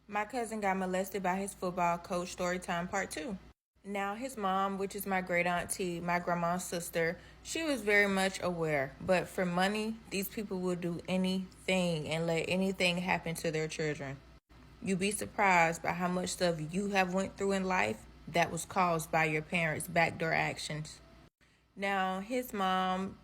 My cousin got molested by his football coach, Storytime Part 2. Now, his mom, which is my great auntie, my grandma's sister, she was very much aware. But for money, these people will do anything and let anything happen to their children. You'd be surprised by how much stuff you have went through in life that was caused by your parents' backdoor actions. Now, his mom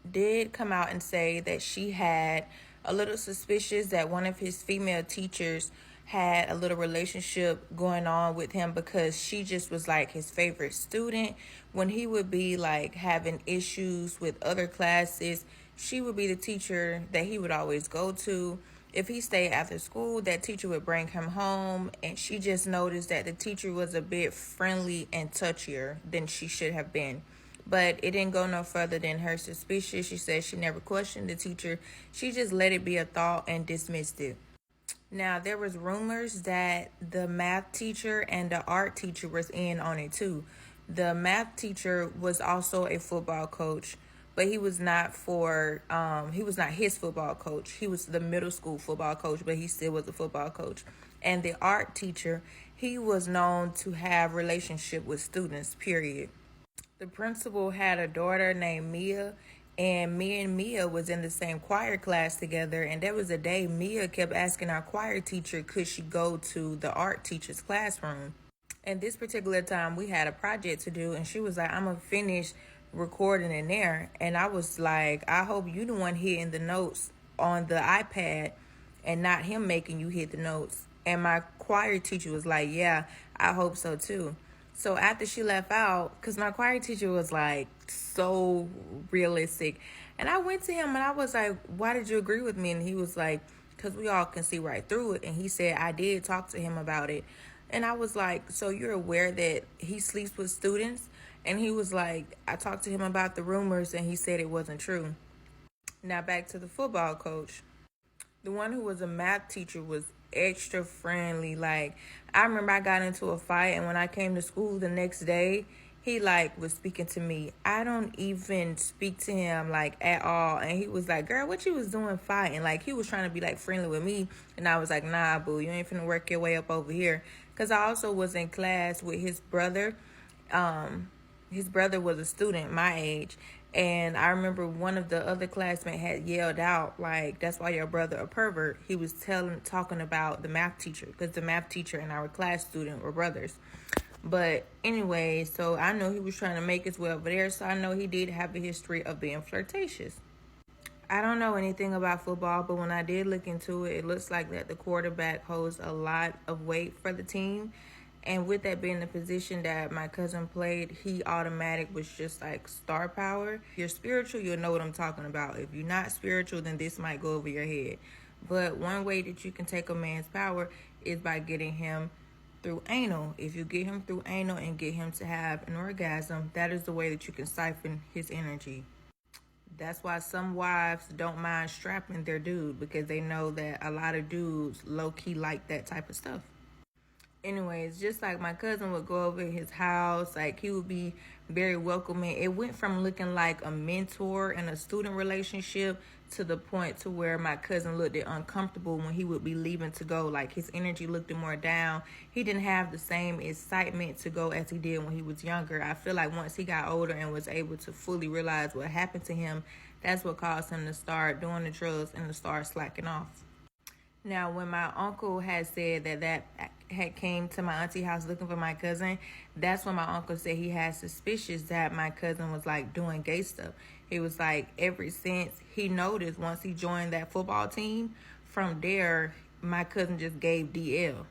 did come out and say that she had a little suspicious that one of his female teachers had a little relationship going on with him because she just was like his favorite student. When he would be like having issues with other classes, she would be the teacher that he would always go to. If he stayed after school, that teacher would bring him home, and she just noticed that the teacher was a bit friendly and touchier than she should have been. But it didn't go no further than her suspicion. She said she never questioned the teacher. She just let it be a thought and dismissed it. Now, there was rumors that the math teacher and the art teacher was in on it too. The math teacher was also a football coach, but he was not his football coach. He was the middle school football coach, but he still was a football coach. And the art teacher, he was known to have relationship with students, period. The principal had a daughter named Mia, and me and Mia was in the same choir class together. And there was a day Mia kept asking our choir teacher, could she go to the art teacher's classroom? And this particular time we had a project to do, and she was like, I'm gonna finish recording in there. And I was like, I hope you the one hitting the notes on the iPad and not him making you hit the notes. And my choir teacher was like, yeah, I hope so too. So after she left out, because my choir teacher was like so realistic, and I went to him and I was like, why did you agree with me? And he was like, because we all can see right through it. And he said, I did talk to him about it. And I was like, so you're aware that he sleeps with students? And he was like, I talked to him about the rumors and he said it wasn't true. Now back to the football coach. The one who was a math teacher was extra friendly. Like, I remember I got into a fight, and when I came to school the next day, he like was speaking to me. I don't even speak to him like at all. And he was like, girl, what you was doing fighting? Like, he was trying to be like friendly with me. And I was like, nah, boo, you ain't finna work your way up over here. Because I also was in class with his brother. His brother was a student my age, and I remember one of the other classmates had yelled out, like, that's why your brother a pervert. He was talking about the math teacher, because the math teacher and our class student were brothers. But anyway, so I know he was trying to make his way over there, so I know he did have a history of being flirtatious. I don't know anything about football, but when I did look into it, it looks like that the quarterback holds a lot of weight for the team. And with that being the position that my cousin played, he automatic was just like star power. If you're spiritual, you'll know what I'm talking about. If you're not spiritual, then this might go over your head. But one way that you can take a man's power is by getting him through anal. If you get him through anal and get him to have an orgasm, that is the way that you can siphon his energy. That's why some wives don't mind strapping their dude, because they know that a lot of dudes low-key like that type of stuff. Anyways, just like my cousin would go over his house, like he would be very welcoming. It went from looking like a mentor and a student relationship to the point to where my cousin looked uncomfortable when he would be leaving to go. Like, his energy looked more down. He didn't have the same excitement to go as he did when he was younger. I feel like once he got older and was able to fully realize what happened to him, that's what caused him to start doing the drugs and to start slacking off. Now, when my uncle had said that had came to my auntie house looking for my cousin, that's when my uncle said he had suspicions that my cousin was like doing gay stuff. He was like, ever since he noticed once he joined that football team, from there, my cousin just gave DL.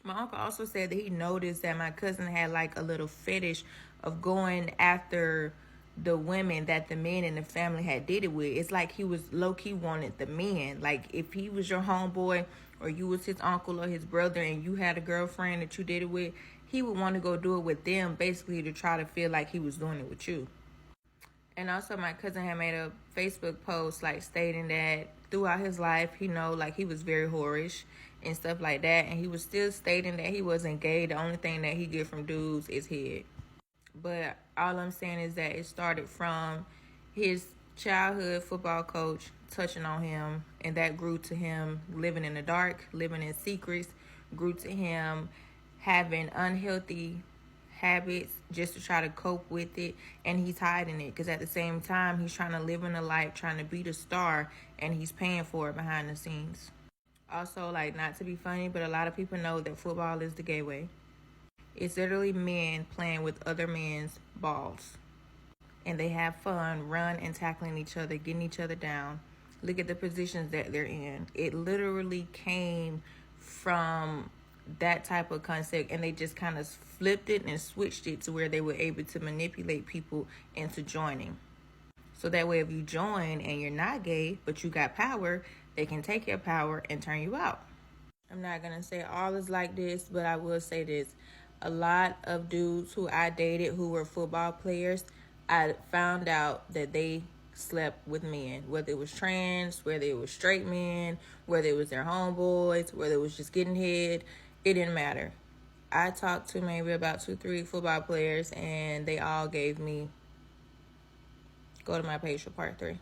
My uncle also said that he noticed that my cousin had like a little fetish of going after the women that the men in the family had did it with. It's like he was low-key wanted the men. Like, if he was your homeboy or you was his uncle or his brother and you had a girlfriend that you did it with, he would want to go do it with them, basically to try to feel like he was doing it with you. And also, my cousin had made a Facebook post like stating that throughout his life, like he was very whorish and stuff like that, and he was still stating that he wasn't gay. The only thing that he get from dudes is head. But all I'm saying is that it started from his childhood football coach touching on him, and that grew to him living in the dark, living in secrets, grew to him having unhealthy habits just to try to cope with it, and he's hiding it because at the same time he's trying to live in the light, trying to be the star, and he's paying for it behind the scenes. Also, like, not to be funny, but a lot of people know that football is the gay way. It's literally men playing with other men's balls, and they have fun, run and tackling each other, getting each other down. Look at the positions that they're in. It literally came from that type of concept, and they just kind of flipped it and switched it to where they were able to manipulate people into joining. So that way, if you join and you're not gay, but you got power, they can take your power and turn you out. I'm not going to say all is like this, but I will say this. A lot of dudes who I dated who were football players, I found out that they slept with men, whether it was trans, whether it was straight men, whether it was their homeboys, whether it was just getting head. It didn't matter. I talked to maybe about 2-3 football players, and they all gave me, go to my page for part 3.